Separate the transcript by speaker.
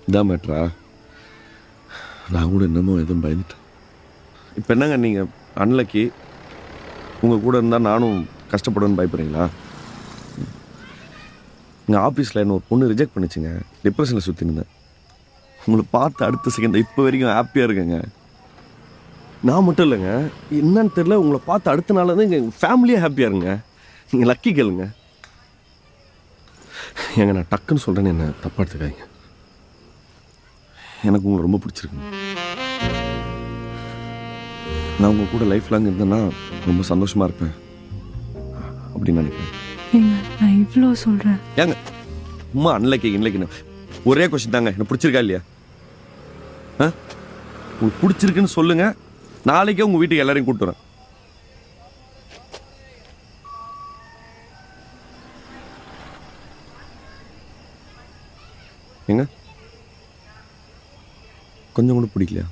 Speaker 1: இதான் மேட்ரா? நான் கூட என்னமோ எதுவும் பயந்துட்டேன். இப்போ என்னங்க நீங்கள் அன்லக்கி உங்கள் கூட இருந்தால் நானும் கஷ்டப்படுவேன்னு பயப்படுறீங்களா? எங்கள் ஆஃபீஸில் என்ன ஒரு பொண்ணு ரிஜெக்ட் பண்ணிச்சுங்க. டிப்ரெஷனில் சுற்றி இருந்தேன். உங்களை பார்த்து அடுத்த செகண்ட் இப்போ வரைக்கும் ஹாப்பியாக இருக்கேங்க. நான் மட்டும் இல்லைங்க, என்னன்னு தெரியல, உங்களை பார்த்து அடுத்த நாள் தான் எங்கள் ஃபேமிலியே ஹாப்பியாக இருங்க. நீங்கள் லக்கி கேளுங்க. ஏங்க நான் டக்குன்னு சொல்கிறேன்னு என்ன தப்பா எடுத்துக்காதீங்க. எனக்கு உங்களை ரொம்ப பிடிச்சிருக்கு. நான் உங்கள் கூட லைஃப் லாங் இருந்தேன்னா ரொம்ப சந்தோஷமாக இருப்பேன் அப்படின்னு நினைக்கிறேன்.
Speaker 2: ஏங்க நான் இவ்வளோ சொல்கிறேன்.
Speaker 1: ஏங்க உமா அன்லைக்கு ஒரே கொஸ்டின் தாங்க, எனக்கு பிடிச்சிருக்கா இல்லையா? உங்களுக்கு பிடிச்சிருக்குன்னு சொல்லுங்க, நாளைக்கே உங்கள் வீட்டுக்கு எல்லாரையும் கூப்பிட்டு வரேன். ஏங்க கொஞ்சம் கூட பிடிக்கலையா?